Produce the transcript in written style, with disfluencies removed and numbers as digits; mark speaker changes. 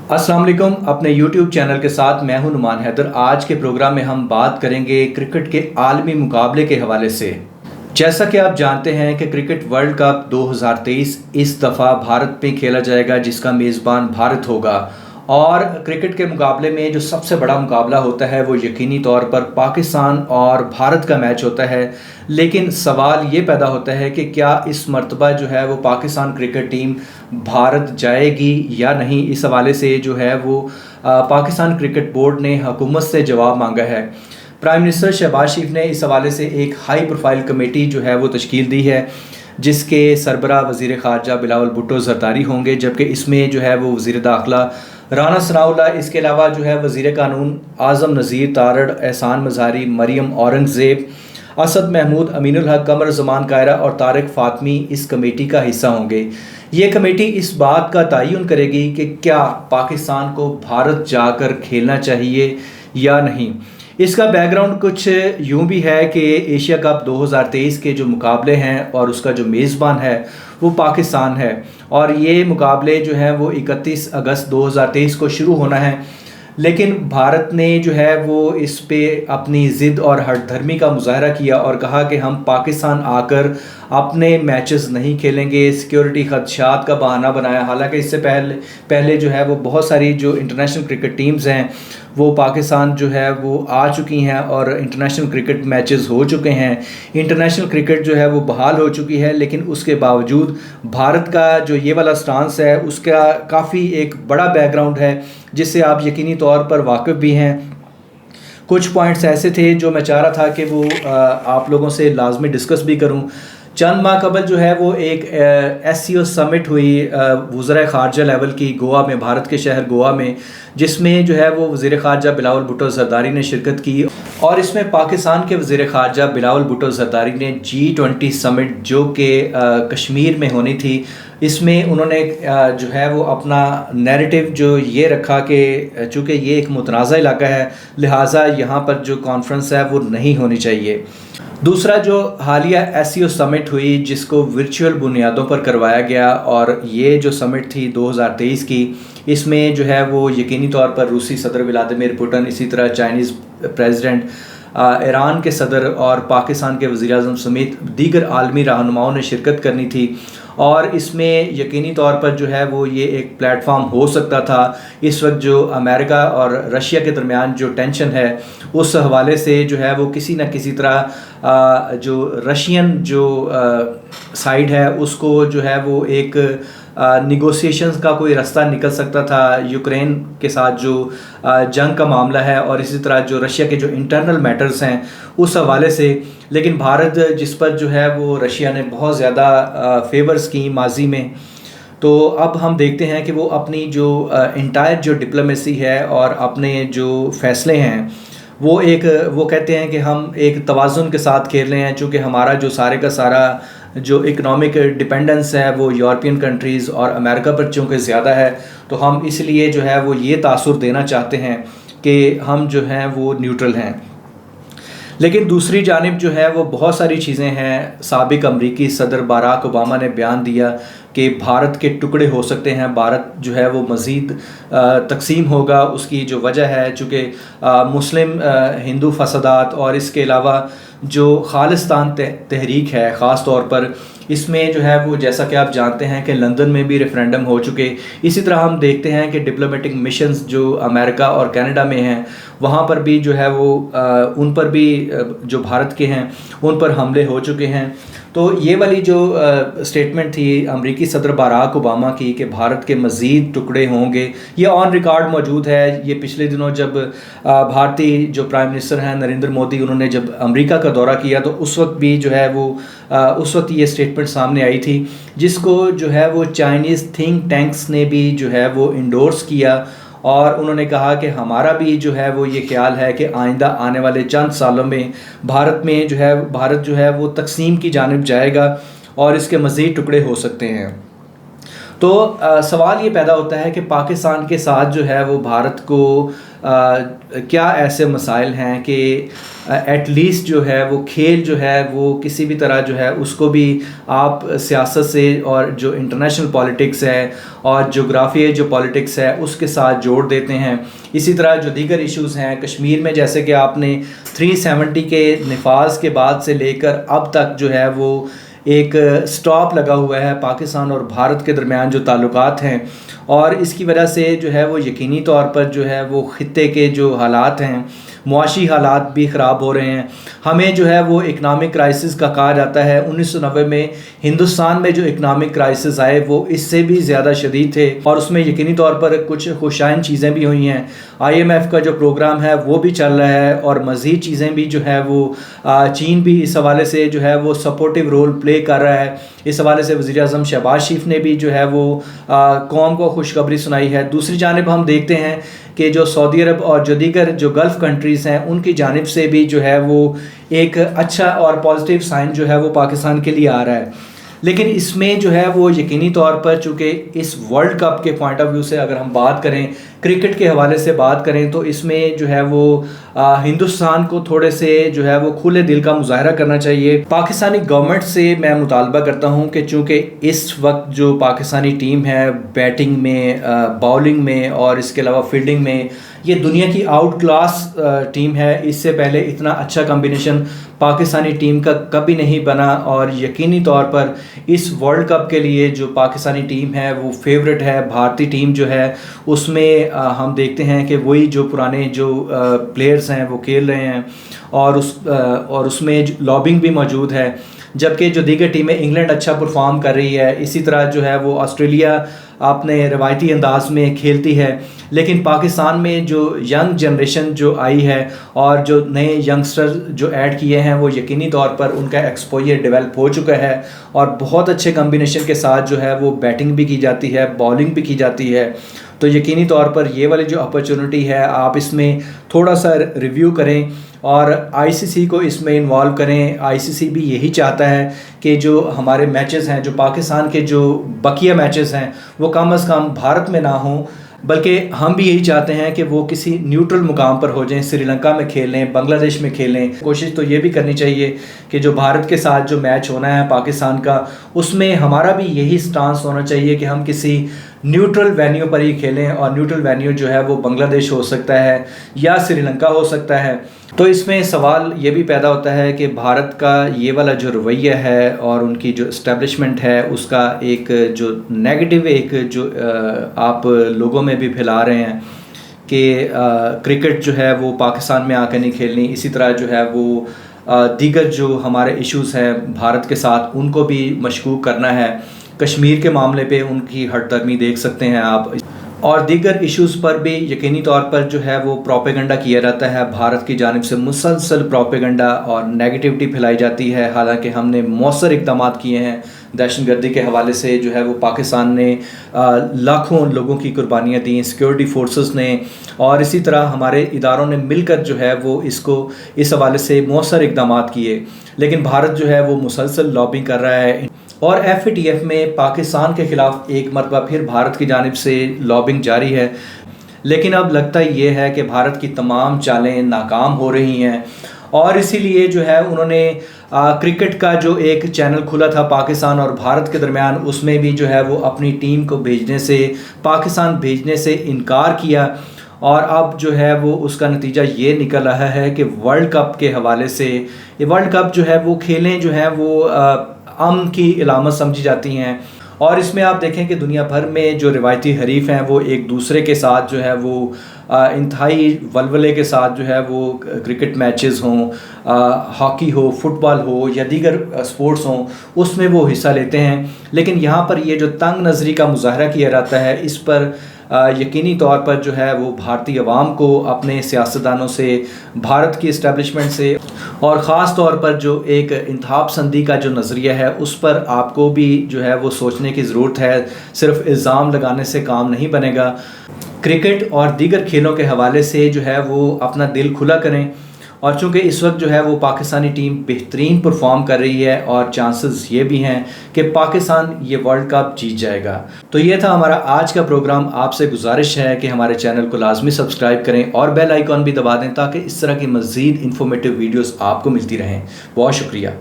Speaker 1: अस्सलाम वालेकुम। अपने YouTube चैनल के साथ मैं हूं नुमान हैदर। आज के प्रोग्राम में हम बात करेंगे क्रिकेट के आलमी मुकाबले के हवाले से। जैसा कि आप जानते हैं कि क्रिकेट वर्ल्ड कप 2023 इस दफ़ा भारत में खेला जाएगा, जिसका मेज़बान भारत होगा। और क्रिकेट के मुकाबले में जो सबसे बड़ा मुकाबला होता है वो यकीनी तौर पर पाकिस्तान और भारत का मैच होता है। लेकिन सवाल ये पैदा होता है कि क्या इस मर्तबा जो है वो पाकिस्तान क्रिकेट टीम भारत जाएगी या नहीं। इस हवाले से जो है वो पाकिस्तान क्रिकेट बोर्ड ने हुकूमत से जवाब मांगा है। प्राइम मिनिस्टर शहबाज शरीफ ने इस हवाले से एक हाई प्रोफाइल कमेटी जो है वो तश्कील दी है, जिसके सरबराह वज़ीर ख़ारजा बिलावल भुट्टो ज़रदारी होंगे, जबकि इसमें जो है वो वज़ीर दाखिला राना सनाउल्लाह, इसके अलावा जो है वज़ीर कानून आज़म नज़ीर तारड़, एहसान मज़ारी, मरियम औरंगज़ेब, असद महमूद, अमीनुल हक, कमर ज़मान कायरा और तारिक फ़ातमी इस कमेटी का हिस्सा होंगे। ये कमेटी इस बात का तयन करेगी कि क्या पाकिस्तान को भारत जाकर खेलना चाहिए या नहीं। इसका बैकग्राउंड कुछ यूँ भी है कि एशिया कप 2023 के जो मुकाबले हैं और उसका जो मेज़बान है वो पाकिस्तान है, और ये मुकाबले जो हैं वो 31 अगस्त 2023 को शुरू होना है। लेकिन भारत ने जो है वो इस पे अपनी ज़िद और हठधर्मी का मुजाहरा किया और कहा कि हम पाकिस्तान आकर अपने मैचेस नहीं खेलेंगे, सिक्योरिटी खदशात का बहाना बनाया। हालांकि इससे पहले जो है वो बहुत सारी जो इंटरनेशनल क्रिकेट टीम्स हैं वो पाकिस्तान जो है वो आ चुकी हैं और इंटरनेशनल क्रिकेट मैचेस हो चुके हैं। इंटरनेशनल क्रिकेट जो है वो बहाल हो चुकी है, लेकिन उसके बावजूद भारत का जो ये वाला स्टांस है उसका काफ़ी एक बड़ा बैकग्राउंड है, जिससे आप यकीनी तौर पर वाकिफ़ भी हैं। कुछ पॉइंट्स ऐसे थे जो मैं चाह रहा था कि वो आप लोगों से लाजमी डिस्कस भी करूं। चंद माह कबल जो है वो एक SCO समिट हुई वज़ीर ख़ारजा लेवल की गोवा में, भारत के शहर गोवा में, जिसमें जो है वो वज़ीर ख़ारजा बिलावल भुट्टो ज़रदारी ने शिरकत की। और इसमें पाकिस्तान के वज़ीर ख़ारजा बिलावल भुट्टो ज़रदारी ने G20 समिट जो कि कश्मीर में होनी थी, इसमें उन्होंने जो है वो अपना नैरेटिव जो ये रखा कि चूँकि ये एक मुतनाज़ा इलाका है, लिहाजा यहाँ पर जो कॉन्फ्रेंस है वो नहीं होनी चाहिए। दूसरा, जो हालिया SCO समिट हुई जिसको वर्चुअल बुनियादों पर करवाया गया, और ये जो समिट थी 2023 की, इसमें जो है वो यकीनी तौर पर रूसी सदर व्लादिमीर पुतिन, इसी तरह चाइनीज़ प्रेसिडेंट, ईरान के सदर और पाकिस्तान के वज़ीर-ए-आज़म समेत दीगर आलमी रहनुमाओं ने शिरकत करनी थी। और इसमें यकीनी तौर पर जो है वो ये एक प्लेटफॉर्म हो सकता था। इस वक्त जो अमेरिका और रशिया के दरमियान जो टेंशन है उस हवाले से जो है वो किसी न किसी तरह जो रशियन जो साइड है उसको जो है वो एक निगोसिएशंस का कोई रास्ता निकल सकता था यूक्रेन के साथ जो जंग का मामला है, और इसी तरह जो रशिया के जो इंटरनल मैटर्स हैं उस हवाले से। लेकिन भारत जिस पर जो है वो रशिया ने बहुत ज़्यादा फेवर्स की माजी में, तो अब हम देखते हैं कि वो अपनी जो इंटायर जो डिप्लोमेसी है और अपने जो फ़ैसले हैं वो कहते हैं कि हम एक तवाज़ुन के साथ खेल रहे हैं। चूँकि हमारा जो सारे का सारा जो इकनॉमिक डिपेंडेंस है वो यूरोपियन कंट्रीज़ और अमेरिका पर चूँकि ज़्यादा है, तो हम इसलिए जो है वो ये तासुर देना चाहते हैं कि हम जो हैं वो न्यूट्रल हैं। लेकिन दूसरी जानिब जो है वो बहुत सारी चीज़ें हैं। साबिक अमरीकी सदर बाराक ओबामा ने बयान दिया कि भारत के टुकड़े हो सकते हैं, भारत जो है वो मज़ीद तकसीम होगा। उसकी जो वजह है चूँकि मुस्लिम हिंदू फसादात, और इसके अलावा जो खालिस्तान तहरीक है ख़ास तौर पर, इसमें जो है वो जैसा कि आप जानते हैं कि लंदन में भी रेफरेंडम हो चुके। इसी तरह हम देखते हैं कि डिप्लोमेटिक मिशंस जो अमेरिका और कनाडा में हैं वहाँ पर भी जो है वो उन पर भी जो भारत के हैं उन पर हमले हो चुके हैं। तो ये वाली जो स्टेटमेंट थी अमरीकी सदर बाराक ओबामा की कि भारत के मज़ीद टुकड़े होंगे, ये ऑन रिकॉर्ड मौजूद है। ये पिछले दिनों जब भारतीय जो प्राइम मिनिस्टर हैं नरेंद्र मोदी, उन्होंने जब अमेरिका का दौरा किया तो उस वक्त भी जो है वो उस वक्त ये स्टेटमेंट सामने आई थी, जिसको जो है वो चाइनीज़ थिंक टैंक्स ने भी जो है वो इंडोर्स किया। और उन्होंने कहा कि हमारा भी जो है वो ये ख्याल है कि आइंदा आने वाले चंद सालों में भारत जो है वो तकसीम की जानिब जाएगा और इसके मज़ीद टुकड़े हो सकते हैं। तो सवाल ये पैदा होता है कि पाकिस्तान के साथ जो है वो भारत को क्या ऐसे मसाइल हैं कि एटलीस्ट जो है वो खेल जो है वो किसी भी तरह जो है उसको भी आप सियासत से और जो इंटरनेशनल पॉलिटिक्स है और जोग्राफी जो पॉलिटिक्स है उसके साथ जोड़ देते हैं। इसी तरह जो दीगर इश्यूज़ हैं कश्मीर में, जैसे कि आपने 370 के नफाज के बाद से लेकर अब तक जो है वो एक स्टॉप लगा हुआ है पाकिस्तान और भारत के दरमियान जो ताल्लुकात हैं, और इसकी वजह से जो है वो यकीनी तौर पर जो है वो ख़ित्ते के जो हालात हैं, मुआशी हालात भी ख़राब हो रहे हैं। हमें जो है वो इकनॉमिक क्राइसिस का कहा जाता है। 1990 में हिंदुस्तान में जो इकनॉमिक क्राइसिस आए वो इससे भी ज़्यादा शदीद थे और उसमें यकीनी तौर पर कुछ खुशाइन चीज़ें भी हुई हैं। IMF का जो प्रोग्राम है वो भी चल रहा है और मज़ीद चीज़ें भी जो है वो चीन भी इस हवाले से जो है वो सपोर्टिव रोल प्ले कर रहा है। इस हवाले से वज़ीर आज़म शहबाज शरीफ ने भी जो है वो कौम को खुशखबरी सुनाई है। दूसरी जानिब हम देखते हैं कि जो सऊदी अरब और जो दीगर जो गल्फ़ कंट्रीज़ हैं उनकी जानिब से भी जो है वो एक अच्छा और पॉजिटिव साइन जो है वो पाकिस्तान के लिए आ रहा है। लेकिन इसमें जो है वो यकीनी तौर पर चूँकि इस वर्ल्ड कप के पॉइंट ऑफ व्यू से अगर हम बात करें, क्रिकेट के हवाले से बात करें, तो इसमें जो है वो हिंदुस्तान को थोड़े से जो है वो खुले दिल का मुजाहरा करना चाहिए। पाकिस्तानी गवर्नमेंट से मैं मुतालबा करता हूँ कि चूँकि इस वक्त जो पाकिस्तानी टीम है बैटिंग में, बॉलिंग में और इसके अलावा फील्डिंग में, ये दुनिया की आउट क्लास टीम है। इससे पहले इतना अच्छा कॉम्बिनेशन पाकिस्तानी टीम का कभी नहीं बना और यकीनी तौर पर इस वर्ल्ड कप के लिए जो पाकिस्तानी टीम है वो फेवरेट है। भारतीय टीम जो है उसमें हम देखते हैं कि वही जो पुराने जो प्लेयर्स हैं वो खेल रहे हैं और उसमें लॉबिंग भी मौजूद है, जबकि जो दीगर टीमें, इंग्लैंड अच्छा परफॉर्म कर रही है, इसी तरह जो है वो ऑस्ट्रेलिया अपने रवायती अंदाज में खेलती है। लेकिन पाकिस्तान में जो यंग जनरेशन जो आई है और जो नए यंगस्टर जो ऐड किए हैं वो यकीनी तौर पर उनका एक्सपोजर डेवलप हो चुका है और बहुत अच्छे कॉम्बिनेशन के साथ जो है वो बैटिंग भी की जाती है, बॉलिंग भी की जाती है। तो यकीनी तौर पर ये वाली जो अपॉर्चुनिटी है आप इसमें थोड़ा सा रिव्यू करें और ICC को इसमें इन्वॉल्व करें। ICC भी यही चाहता है कि जो हमारे मैचेस हैं, जो पाकिस्तान के जो बकिया मैचेस हैं वो कम से कम भारत में ना हों, बल्कि हम भी यही चाहते हैं कि वो किसी न्यूट्रल मुकाम पर हो जाएं, श्रीलंका में खेलें, बांग्लादेश में खेलें। कोशिश तो ये भी करनी चाहिए कि जो भारत के साथ जो मैच होना है पाकिस्तान का, उसमें हमारा भी यही स्टांस होना चाहिए कि हम किसी न्यूट्रल वेन्यू पर ही खेलें और न्यूट्रल वेन्यू जो है वो बांग्लादेश हो सकता है या श्रीलंका हो सकता है। तो इसमें सवाल ये भी पैदा होता है कि भारत का ये वाला जो रवैया है और उनकी जो इस्टेब्लिशमेंट है उसका एक जो नेगेटिव एक जो आप लोगों में भी फैला रहे हैं कि क्रिकेट जो है वो पाकिस्तान में आकर नहीं खेलनी। इसी तरह जो है वो दीगर जो हमारे इश्यूज़ हैं भारत के साथ उनको भी मशकूक करना है। कश्मीर के मामले पे उनकी हटदर्मी देख सकते हैं आप, और दीगर इश्यूज़ पर भी यकीनी तौर पर जो है वो प्रोपेगेंडा किया जाता है। भारत की जानिब से मुसलसल प्रोपेगेंडा और नेगेटिविटी फैलाई जाती है। हालांकि हमने मौसर इक़दाम किए हैं दहशतगर्दी के हवाले से, जो है वो पाकिस्तान ने लाखों लोगों की कुर्बानियाँ दी, सिक्योरिटी फोर्सेस ने, और इसी तरह हमारे इदारों ने मिलकर जो है वो इसको इस हवाले से मौसर इक़दाम किए। लेकिन भारत जो है वो मुसलसल लॉबिंग कर रहा है और FATF में पाकिस्तान के ख़िलाफ़ एक मरतबा फिर भारत की जानिब से लॉबिंग जारी है। लेकिन अब लगता ये है कि भारत की तमाम चालें नाकाम हो रही हैं और इसीलिए जो है उन्होंने क्रिकेट का जो एक चैनल खुला था पाकिस्तान और भारत के दरमियान, उसमें भी जो है वो अपनी टीम को भेजने से, पाकिस्तान भेजने से इनकार किया। और अब जो है वो उसका नतीजा ये निकल रहा है कि वर्ल्ड कप के हवाले से, ये वर्ल्ड कप जो है वो खेलें जो है वो अमन की इलामत समझी जाती हैं। और इसमें आप देखें कि दुनिया भर में जो रिवायती हरीफ हैं वो एक दूसरे के साथ जो है वो इंतहाई वलवले के साथ जो है वो क्रिकेट मैचेस हों, हॉकी हो, फुटबॉल हो या दीगर स्पोर्ट्स हों, उसमें वो हिस्सा लेते हैं। लेकिन यहाँ पर ये जो तंग नज़री का मुजाहरा किया जाता है, इस पर यकीनी तौर पर जो है वो भारतीय अवाम को अपने सियासतदानों से, भारत की इस्टेब्लिशमेंट से और ख़ास तौर पर जो एक इंतहा पसंदी का जो नज़रिया है उस पर आपको भी जो है वो सोचने की ज़रूरत है। सिर्फ इल्ज़ाम लगाने से काम नहीं बनेगा। क्रिकेट और दीगर खेलों के हवाले से जो है वो अपना दिल खुला करें और चूंकि इस वक्त जो है वो पाकिस्तानी टीम बेहतरीन परफॉर्म कर रही है और चांसेस ये भी हैं कि पाकिस्तान ये वर्ल्ड कप जीत जाएगा। तो ये था हमारा आज का प्रोग्राम। आपसे गुजारिश है कि हमारे चैनल को लाजमी सब्सक्राइब करें और बेल आइकॉन भी दबा दें ताकि इस तरह की मज़ीद इंफॉर्मेटिव वीडियोस आपको मिलती रहें। बहुत शुक्रिया।